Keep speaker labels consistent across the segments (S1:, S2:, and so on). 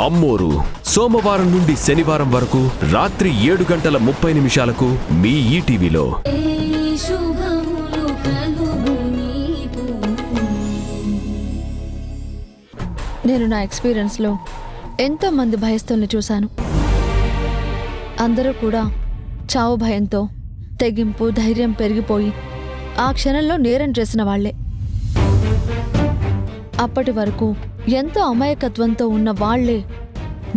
S1: అమ్మోరు సోమవారం నుండి శనివారం వరకు రాత్రి 7:30 మీ ఈటీవీలో.
S2: నేను నా ఎక్స్పీరియన్స్లో ఎంతో మంది భయస్థుల్ని చూశాను. అందరూ కూడా చావు భయంతో తెగింపు ధైర్యం పెరిగిపోయి ఆ క్షణంలో నేరం చేసిన వాళ్లే. అప్పటి వరకు ఎంతో అమాయకత్వంతో ఉన్న వాళ్లే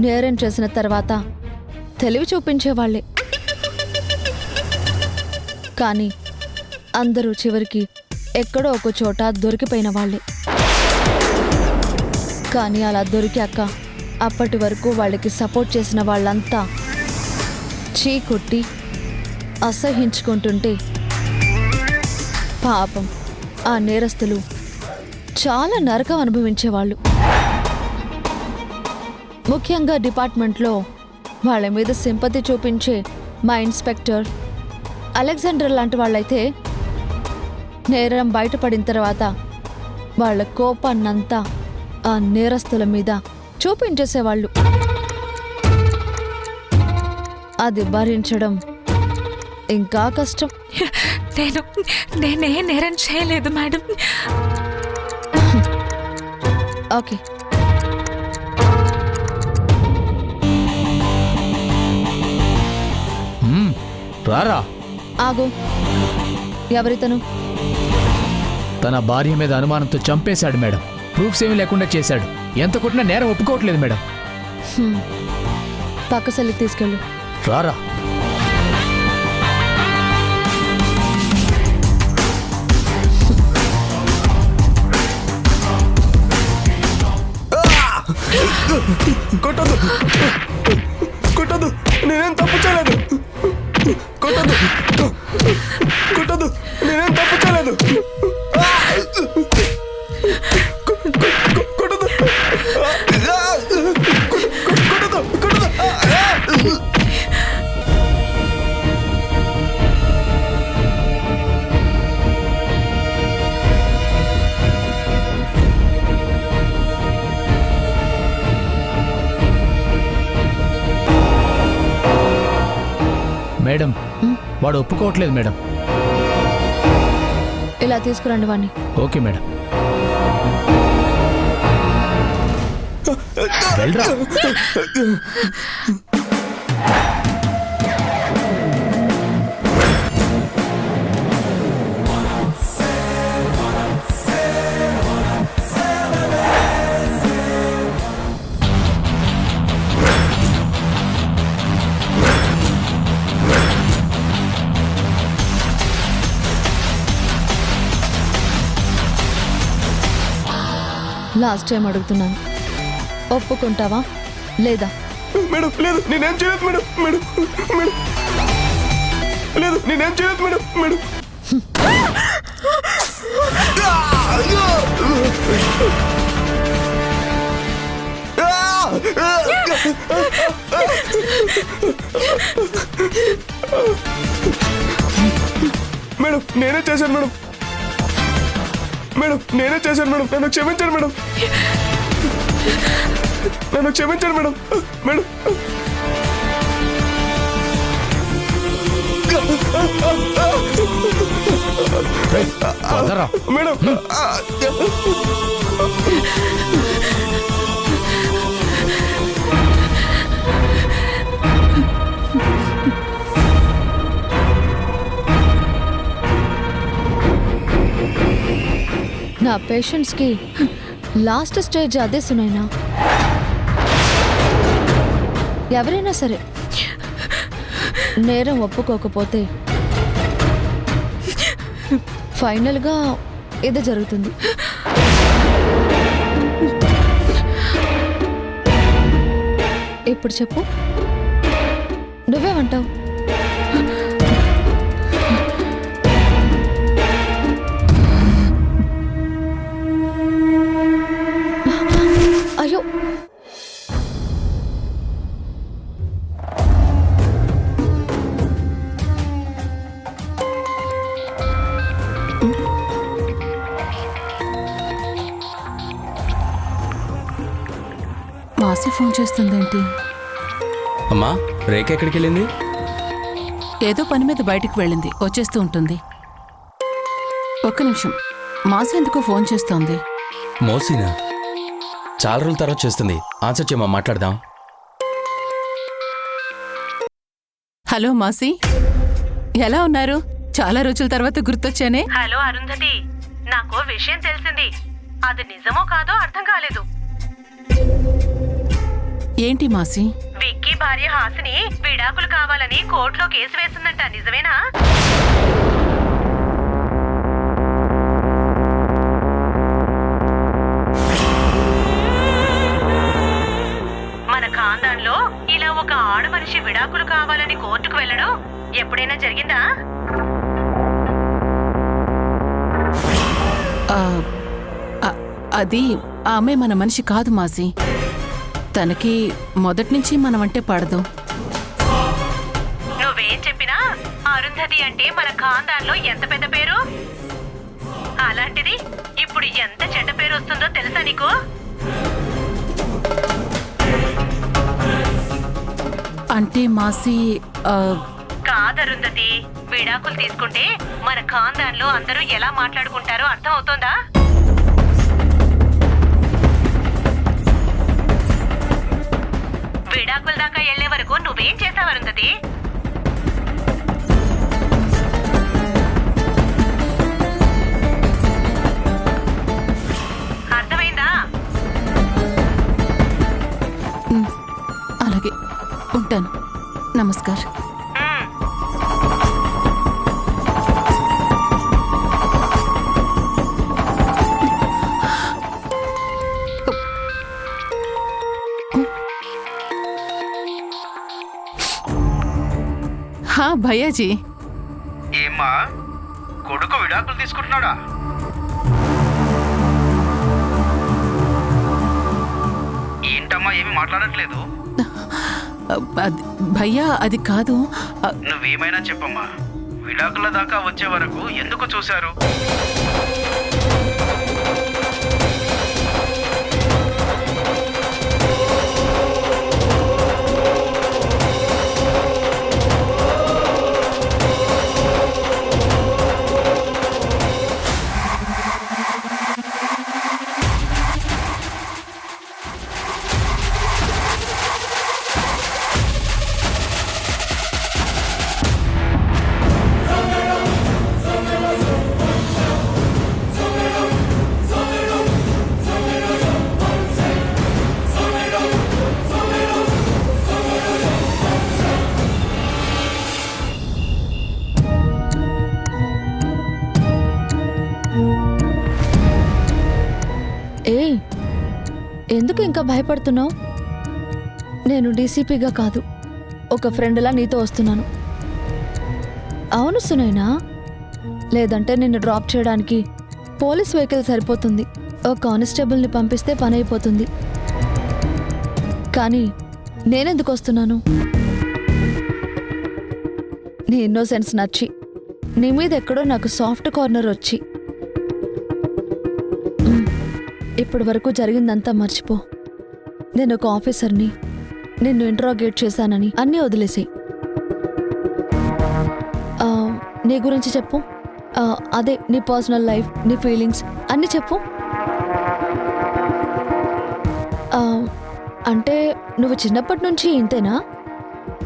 S2: నేరం చేసిన తర్వాత తెలివి చూపించేవాళ్లే. కానీ అందరూ చివరికి ఎక్కడో ఒక చోట దొరికిపోయిన వాళ్లే. కానీ అలా దొరికాక అప్పటి వరకు వాళ్ళకి సపోర్ట్ చేసిన వాళ్ళంతా చీకొట్టి అసహించుకుంటుంటే పాపం ఆ నేరస్తులు చాలా నరకం అనుభవించేవాళ్ళు. ముఖ్యంగా డిపార్ట్మెంట్లో వాళ్ళ మీద సింపతి చూపించే మా ఇన్స్పెక్టర్ అలెగ్జాండర్ లాంటి వాళ్ళైతే నేరం బయటపడిన తర్వాత వాళ్ళ కోపాన్నంతా ఆ నేరస్తుల మీద చూపించేసేవాళ్ళు. అది భరించడం ఇంకా కష్టం.
S3: నేనే నేరం చేయలేదు మేడం.
S2: ఓకే,
S4: రారా.
S2: ఆగు. ఎవరితను?
S4: తన భార్య మీద అనుమానంతో చంపేశాడు మేడం. ప్రూఫ్స్ ఏమీ లేకుండా చేశాడు. ఎంత కొట్టినా నేరం ఒప్పుకోవట్లేదు మేడం.
S2: పక్క సెల్లికి తీసుకెళ్ళు.
S4: రారా.
S5: కొట్టదు కొట్టదు, నేనేం తప్పు చేయలేదు. కొట్టదు కొట్టదు, నేనేం తప్పు చేయలేదు. కొట్టదు కొట్టదు కొట్టదు.
S4: మేడం, వాడు ఒప్పుకోవట్లేదు మేడం.
S2: ఇలా తీసుకురండి వాణ్ణి.
S4: Okay madam. వెళ్ళరా.
S2: లాస్ట్ టైం అడుగుతున్నాను, ఒప్పుకుంటావా లేదా?
S5: మేడం లేదు, నేనేం చేయలేదు మేడం. మేడం మేడం లేదు, నేనేం చేయలేదు మేడం. మేడం మేడం నేనే చేశాను మేడం. మేడం నేనే చేశాను మేడం. నన్ను క్షమించండి మేడం. నన్ను క్షమించండి మేడం. మేడం మేడం
S2: నా పేషెంట్స్కి లాస్ట్ స్టేజ్ అదే సునైనా. ఎవరైనా సరే నేరం ఒప్పుకోకపోతే ఫైనల్గా ఇదే జరుగుతుంది. ఇప్పుడు చెప్పు, నువ్వేమంటావు? అయ్యో,
S6: మాసి ఫోన్ చేస్తుందేంటి?
S7: అమ్మా, రేఖ ఎక్కడికి వెళ్ళింది?
S6: ఏదో పని మీద బయటికి వెళ్ళింది, వచ్చేస్తూ ఉంటుంది. ఒక్క నిమిషం, మాసి ఎందుకు ఫోన్ చేస్తోంది?
S7: మోసీనా? చాలా రోజుల తర్వాత చేస్తుంది. ఆన్సర్ చేయమా, మాట్లాడదాం.
S6: హలో మాసి, ఎలా ఉన్నారు? చాలా రోజుల తర్వాత గుర్తొచ్చానే.
S8: హలో అరుంధతి, నాకు విషయం తెలిసింది. అది నిజమో కాదో అర్థం కాలేదు.
S6: ఏంటి మాసి?
S8: విక్కీ భార్య హాసిని విడాకులు కావాలని కోర్టులో కేసు వేసిందంట, నిజమేనా? మన ఖాందాన్లో ఇలా ఒక ఆడ మనిషి విడాకులు కావాలని కోర్టుకు వెళ్ళడం ఎప్పుడైనా జరిగిందా?
S6: అది ఆమె మన మనిషి కాదు మాసి. తనకి మొదటి నుంచి మనమంటే పడదు.
S8: నువ్వేం చెప్పినా అరుంధతి అంటే మన ఖాందాన్లో ఎంత పెద్ద పేరు. అలాంటిది ఇప్పుడు ఎంత చెడ్డ పేరు వస్తుందో తెలుసా నీకు?
S6: అంటే మాసి
S8: కాదరుంధతి, విడాకులు తీసుకుంటే మన ఖాందాన్లో అందరూ ఎలా మాట్లాడుకుంటారో అర్థం అవుతోందా? విడాకుల దాకా వెళ్లే వరకు నువ్వేం చేసావు అరుంధతి? అర్థమైందా?
S6: అలాగే ఉంటాను. నమస్కారం. హా భయ్యాజీ.
S9: ఏమ్మా, కొడుకు విడాకులు తీసుకుంటున్నాడా? ఏంటమ్మా ఏమి మాట్లాడట్లేదు?
S6: భయ్యా అది కాదు.
S9: నువ్వేమైనా చెప్పమ్మా, విడాకుల దాకా వచ్చే వరకు ఎందుకు చూశారు?
S2: ఏయ్, ఎందుకు ఇంకా భయపడుతున్నావు? నేను డీసీపీగా కాదు, ఒక ఫ్రెండ్లా నీతో వస్తున్నాను. అవును సునైనా, లేదంటే నిన్ను డ్రాప్ చేయడానికి పోలీస్ వెహికల్ సరిపోతుంది. ఒక కానిస్టేబుల్ని పంపిస్తే పని అయిపోతుంది. కానీ నేనెందుకు వస్తున్నాను? నీ ఇన్నోసెన్స్ నచ్చి, నీ మీద ఎక్కడో నాకు సాఫ్ట్ కార్నర్ వచ్చి. ఇప్పటి వరకు జరిగిందంతా మర్చిపో. నేను ఒక ఆఫీసర్ని, నిన్ను ఇంట్రాగేట్ చేశానని అన్నీ వదిలేసి నీ గురించి చెప్పు. అదే నీ పర్సనల్ లైఫ్, నీ ఫీలింగ్స్ అన్నీ చెప్పు. అంటే నువ్వు చిన్నప్పటి నుంచి ఇంతేనా?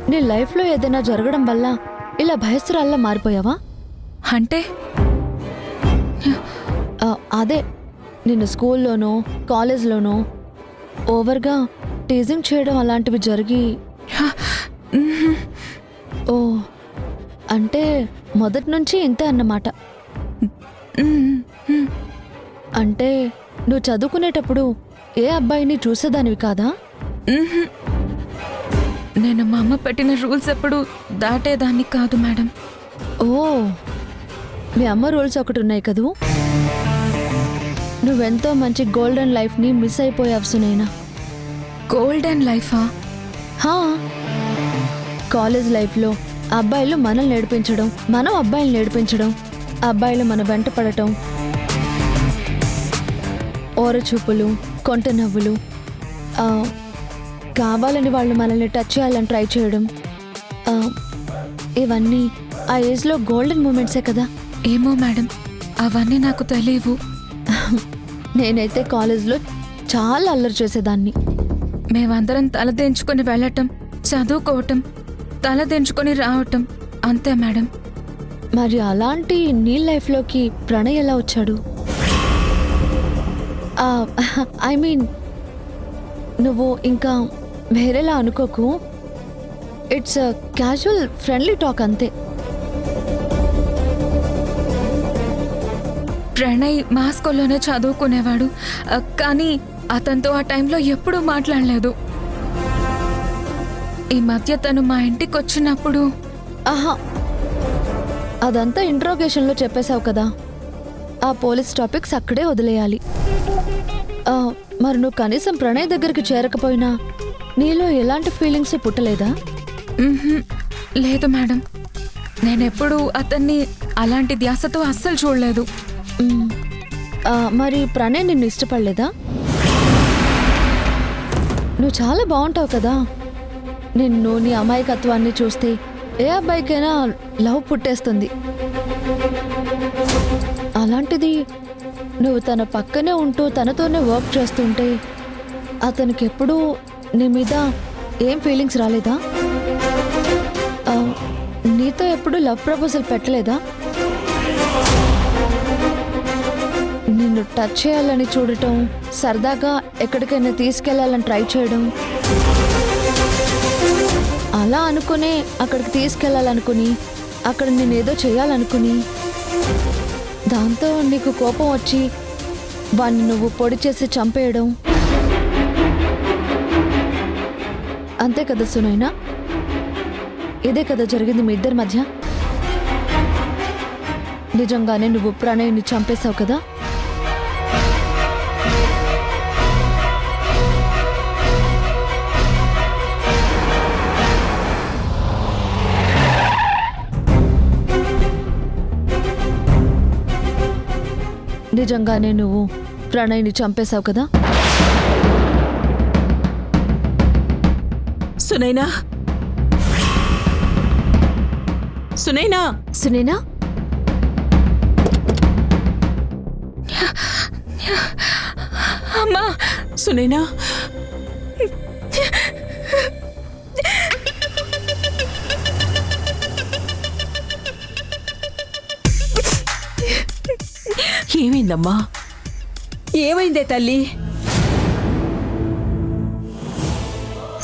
S2: నీ లైఫ్లో ఏదైనా జరగడం వల్ల ఇలా భయస్తురాల్లా మారిపోయావా?
S3: అంటే
S2: అదే నిన్ను స్కూల్లోనో కాలేజ్లోనో ఓవర్గా టీజింగ్ చేయడం అలాంటివి జరిగి. ఓ, అంటే మొదటి నుంచి ఇంతే అన్నమాట. అంటే నువ్వు చదువుకునేటప్పుడు ఏ అబ్బాయిని చూసేదానివి కాదా?
S3: నేను మా అమ్మ పెట్టిన రూల్స్ ఎప్పుడు దాటేదాన్ని కాదు మేడం.
S2: ఓ, మీ అమ్మ రూల్స్ ఒకటి ఉన్నాయి కదూ. నువ్వెంతో మంచి గోల్డెన్ లైఫ్ని మిస్ అయిపోయావు సునైనా.
S3: గోల్డెన్ లైఫా?
S2: హా, కాలేజ్ లైఫ్లో అబ్బాయిలు మనల్ని నేర్పించడం, మనం అబ్బాయిలు నేర్పించడం, అబ్బాయిలు మన వెంట పడటం, ఓరచూపులు, కొంట నవ్వులు, కావాలని వాళ్ళు మనల్ని టచ్ చేయాలని ట్రై చేయడం ఆ, ఇవన్నీ ఆ ఏజ్లో గోల్డెన్ మూమెంట్సే కదా.
S3: ఏమో మేడం, అవన్నీ నాకు తెలియవు.
S2: నేనైతే కాలేజ్లో చాలా అల్లరి చేసేదాన్ని.
S3: మేమందరం తలదించుకొని వెళ్ళటం, చదువుకోవటం, తలదించుకొని రావటం, అంతే మేడం.
S2: మరి అలాంటి నీ లైఫ్లోకి ప్రణయ్ ఎలా వచ్చాడు? ఐ మీన్ నువ్వు ఇంకా వేరేలా అనుకోకు. ఇట్స్ క్యాజువల్ ఫ్రెండ్లీ టాక్ అంతే.
S3: ప్రణయ్ మా స్కూల్లోనే చదువుకునేవాడు, కానీ అతనితో ఆ టైంలో ఎప్పుడూ మాట్లాడలేదు. ఈ మధ్య తను మా ఇంటికి వచ్చినప్పుడు
S2: ఆహా, అదంతా ఇంట్రోగేషన్లో చెప్పేశావు కదా. ఆ పోలీస్ టాపిక్స్ అక్కడే వదిలేయాలి. మరి నువ్వు కనీసం ప్రణయ్ దగ్గరికి చేరకపోయినా నీలో ఎలాంటి ఫీలింగ్స్ పుట్టలేదా?
S3: మ్హూ, లేదు మేడం. నేనెప్పుడూ అతన్ని అలాంటి ధ్యాసతో అస్సలు చూడలేదు.
S2: మ్, మరి ప్రణయ్ నిన్ను ఇష్టపడలేదా? నువ్వు చాలా బాగుంటావు కదా. నిన్ను నీ అమాయకత్వాన్ని చూస్తే ఏ అబ్బాయికైనా లవ్ పుట్టేస్తుంది. అలాంటిది నువ్వు తన పక్కనే ఉంటూ తనతోనే వర్క్ చేస్తుంటే అతనికి ఎప్పుడూ నీ మీద ఏం ఫీలింగ్స్ రాలేదా? నీతో ఎప్పుడు లవ్ ప్రపోజల్ పెట్టలేదా? నిన్ను టచ్ చేయాలని చూడటం, సరదాగా ఎక్కడికైనా తీసుకెళ్లాలని ట్రై చేయడం, అలా అనుకునే అక్కడికి తీసుకెళ్లాలనుకుని అక్కడ నేనేదో చేయాలనుకుని దాంతో నీకు కోపం వచ్చి వాణ్ణి నువ్వు పొడి చేసి చంపేయడం, అంతే కదా సునైనా? ఇదే కదా జరిగింది మీ ఇద్దరి మధ్య. నిజంగానే నువ్వు ప్రణయ్ని చంపేశావు కదా? నిజంగానే నువ్వు ప్రణయ్ని చంపేశావు కదా?
S6: సునైనా, సునైనా,
S2: సునైనా,
S3: అమ్మా,
S6: సునైనా, ఏమైందమ్మా? ఏమైందే తల్లి?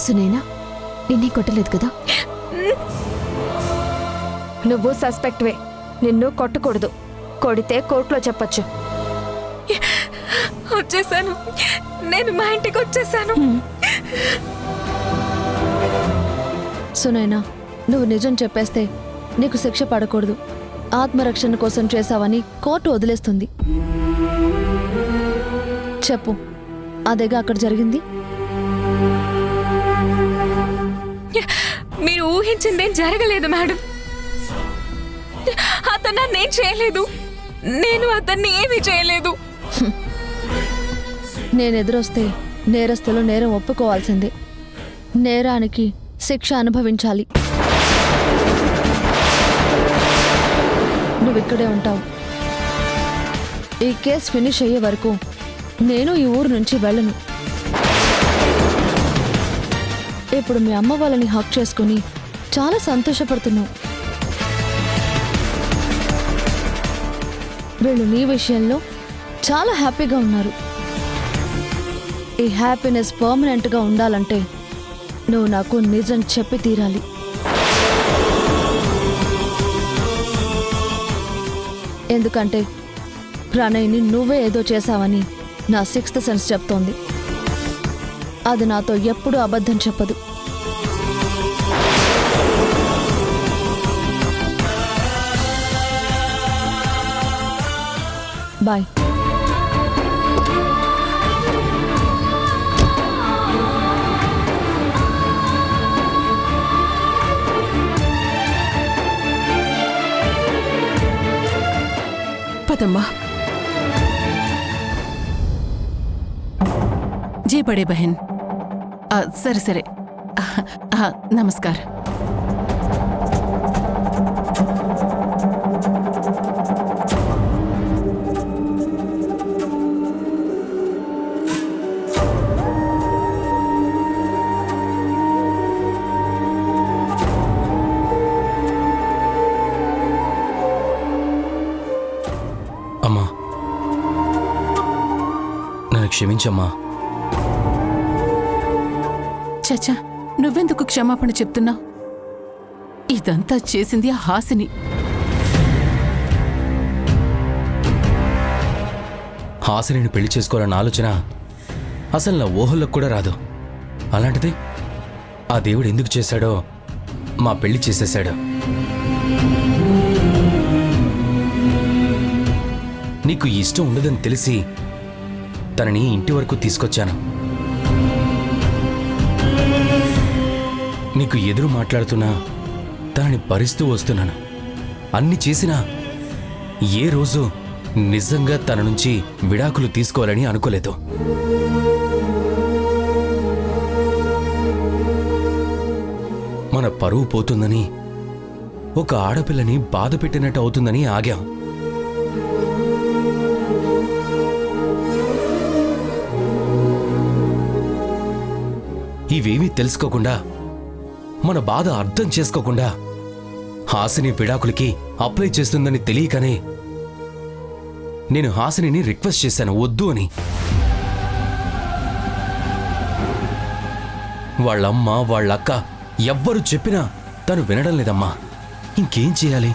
S2: సునైనా, నిన్నే కొట్టలేదు కదా?
S10: నువ్వు సస్పెక్ట్వే. నిన్ను కొట్టకూడదు. కొడితే కోర్టులో చెప్పొచ్చు.
S3: వచ్చేసాను. నేను మా ఇంటికి వచ్చేసాను.
S2: సునైనా, నువ్వు నిజం చెప్పేస్తే నీకు శిక్ష పడకూడదు. ఆత్మరక్షణ కోసం చేశావని కోర్టు వదిలేస్తుంది. చెప్పు, అదేగా అక్కడ జరిగింది?
S3: మీరు ఊహించిందేం జరగలేదు మేడం. అతను నన్నేం చేయలేదు. నేను అతన్ని ఏమీ చేయలేదు.
S2: నేను ఎదురొస్తే నేరస్తులు నేరం ఒప్పుకోవాల్సిందే. నేరానికి శిక్ష అనుభవించాలి. నువ్వు ఇక్కడే ఉంటావు. ఈ కేసు ఫినిష్ అయ్యే వరకు నేను ఈ ఊరు నుంచి వెళ్ళను. ఇప్పుడు మీ అమ్మ వాళ్ళని హక్ చేసుకుని చాలా సంతోషపడుతున్నావు. వీళ్ళు నీ విషయంలో చాలా హ్యాపీగా ఉన్నారు. ఈ హ్యాపీనెస్ పర్మనెంట్గా ఉండాలంటే నువ్వు నాకు నిజం చెప్పి తీరాలి. ఎందుకంటే ప్రణయ్ని నువ్వే ఏదో చేశావని నా 6th సెన్స్ చెప్తోంది. అది నాతో ఎప్పుడూ అబద్ధం చెప్పదు. బాయ్.
S6: पदम्मा जी बड़े बहन సరే సరే నమస్కారం.
S7: అమ్మా, నన్ను క్షమించమ్మా.
S6: చచ్చా, నువ్వెందుకు క్షమాపణ చెప్తున్నావు? ఇదంతా చేసింది ఆ హాసిని.
S7: హాసినిని పెళ్లి చేసుకోవాలన్న ఆలోచన అసలు నా ఊహల్లోకి కూడా రాదు. అలాంటిది ఆ దేవుడు ఎందుకు చేశాడో మా పెళ్లి చేసేశాడు. నీకు ఇష్టం ఉండదని తెలిసి తనని ఇంటి వరకు తీసుకొచ్చాను. నీకు ఎదురు మాట్లాడుతున్నా తనని భరిస్తూ వస్తున్నాను. అన్ని చేసినా ఏ రోజు నిజంగా తన నుంచి విడాకులు తీసుకోవాలని అనుకోలేదు. మన పరువు పోతుందని, ఒక ఆడపిల్లని బాధ పెట్టినట్టు అవుతుందని ఆగాం. ఇవేమీ తెలుసుకోకుండా, మన బాధ అర్థం చేసుకోకుండా హాసిని విడాకులకి అప్లై చేస్తుందని తెలియకనే నేను హాసినిని రిక్వెస్ట్ చేశాను వద్దు అని. వాళ్ళమ్మ వాళ్ళక్క ఎవ్వరు చెప్పినా తను వినడం లేదమ్మా. ఇంకేం చేయాలి?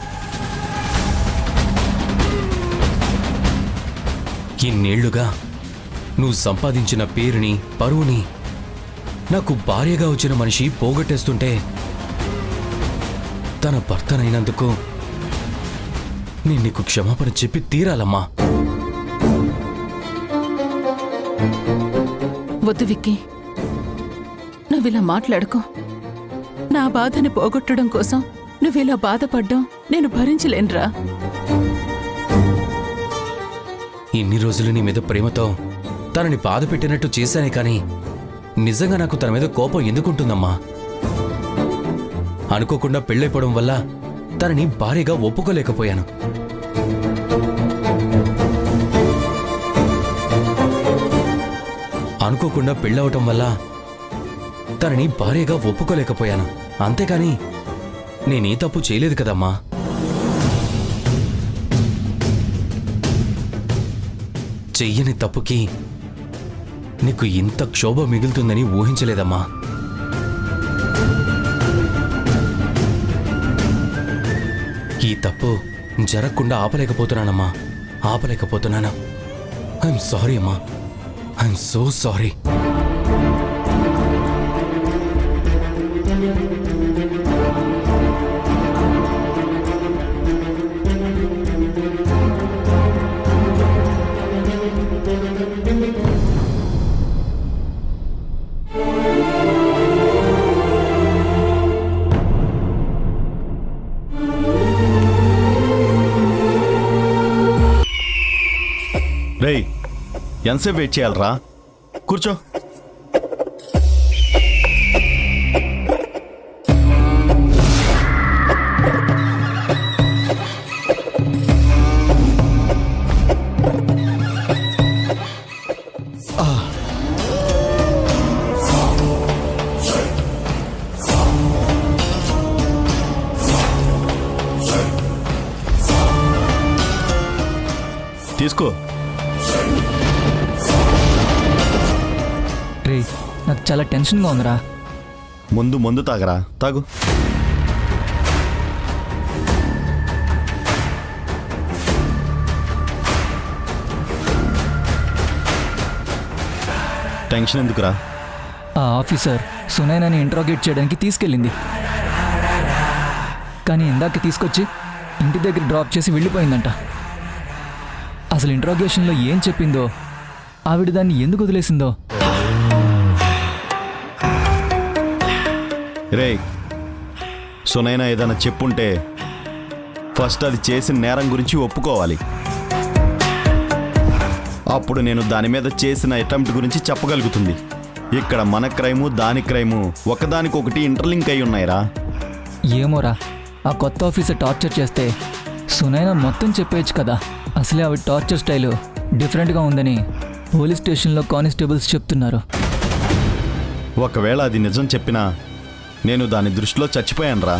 S7: ఇన్నేళ్లుగా నువ్వు సంపాదించిన పేరుని, పరువుని నాకు భార్యగా వచ్చిన మనిషి పోగొట్టేస్తుంటే తన భర్తనైనందుకు నేను నీకు క్షమాపణ చెప్పి తీరాలమ్మా.
S6: వద్దు విక్కీ, నువ్విలా మాట్లాడుకో. నా బాధని పోగొట్టడం కోసం నువ్విలా బాధపడ్డం నేను భరించలేనురా.
S7: ఇన్ని రోజులు నీ మీద ప్రేమతో తనని బాధ పెట్టినట్టు చేశానే కానీ నిజంగా నాకు తన మీద కోపం ఎందుకుంటుందమ్మా? అనుకోకుండా పెళ్ళైపోవడం వల్ల తనని భార్యగా ఒప్పుకోలేకపోయాను. అనుకోకుండా పెళ్ళవటం వల్ల తనని భార్యగా ఒప్పుకోలేకపోయాను. అంతేకాని నేనే తప్పు చేయలేదు కదమ్మా. చెయ్యని తప్పుకి నీకు ఇంత క్షోభ మిగులుతుందని ఊహించలేదమ్మా. ఈ తప్పు జరగకుండా ఆపలేకపోతున్నానమ్మా, ఆపలేకపోతున్నాను. ఐఎమ్ సారీ అమ్మా, ఐఎమ్ సో సారీ.
S5: రేయ్, ఎంతసేపు వెయిట్ చేయాలరా? కూర్చో. తీసుకో.
S11: రే, నాకు చాలా టెన్షన్గా ఉందిరా.
S5: ముందు తాగరా, తాగు. టెన్షన్ ఎందుకురా?
S11: ఆ ఆఫీసర్ సునైనాని ఇంట్రాగేట్ చేయడానికి తీసుకెళ్ళింది. కానీ ఇందాక తీసుకొచ్చి ఇంటి దగ్గర డ్రాప్ చేసి వెళ్ళిపోయిందంట. అసలు ఇంట్రాగేషన్లో ఏం చెప్పిందో, ఆవిడ దాన్ని ఎందుకు వదిలేసిందో.
S5: రే, సునైనా ఏదైనా చెప్పుంటే ఫస్ట్ అది చేసిన నేరం గురించి ఒప్పుకోవాలి. అప్పుడు నేను దాని మీద చేసిన అటెంప్ట్ గురించి చెప్పగలుగుతుంది. ఇక్కడ మన క్రైము దాని క్రైము ఒకదానికొకటి ఇంటర్లింక్ అయి ఉన్నాయిరా.
S11: ఏమోరా, ఆ కొత్త ఆఫీసర్ టార్చర్ చేస్తే సునైనా మొత్తం చెప్పేయచ్చు కదా. అసలే ఆవిడ టార్చర్ స్టైలు డిఫరెంట్గా ఉందని పోలీస్ స్టేషన్లో కానిస్టేబుల్స్ చెప్తున్నారు.
S5: ఒకవేళ అది నిజం చెప్పినా నేను దాని దృష్టిలో చచ్చిపోయానురా.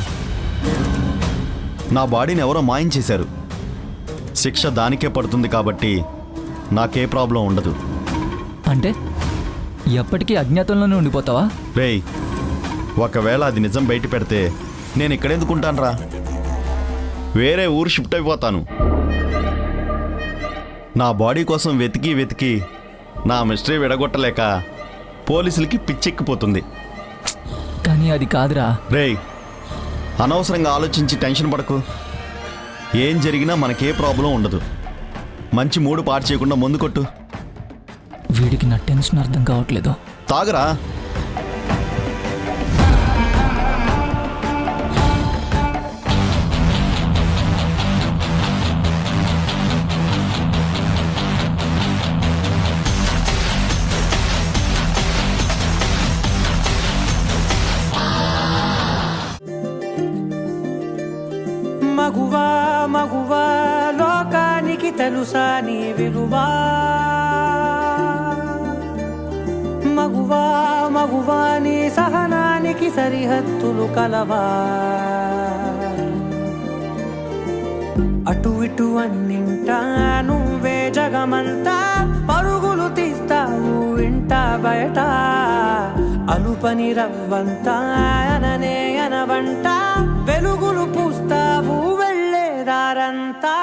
S5: నా బాడీని ఎవరో మాయం చేశారు. శిక్ష దానికే పడుతుంది కాబట్టి నాకే ప్రాబ్లం ఉండదు.
S11: అంటే ఎప్పటికీ అజ్ఞాతంలోనే ఉండిపోతావా?
S5: రేయ్, ఒకవేళ అది నిజం బయట పెడితే నేను ఇక్కడెందుకుంటానురా? వేరే ఊరు షిఫ్ట్ అయిపోతాను. నా బాడీ కోసం వెతికి వెతికి నా మిస్టరీ విడగొట్టలేక పోలీసులకి పిచ్చెక్కిపోతుంది.
S11: కానీ అది కాదురా.
S5: రేయ్, అనవసరంగా ఆలోచించి టెన్షన్ పడకు. ఏం జరిగినా మనకే ప్రాబ్లం ఉండదు. మంచి మూడు పాడు చేయకుండా ముందు కొట్టు.
S11: వీడికి నా టెన్షన్ అర్థం కావట్లేదు.
S5: తాగరా.
S12: మగువా మగువా లోకానికి తెలుసా నీ విలువా? మగువా మగువా నీ సహనానికి సరిహద్దులు కలవా? అటు ఇటు అన్నింటా నువ్వే జగమంతా పరుగులు తీస్తావు ఇంట బయట. అలుపని రవ్వంతా అననే అనవంట వెలుగులు పూస్తావు వెళ్ళేదారంతా.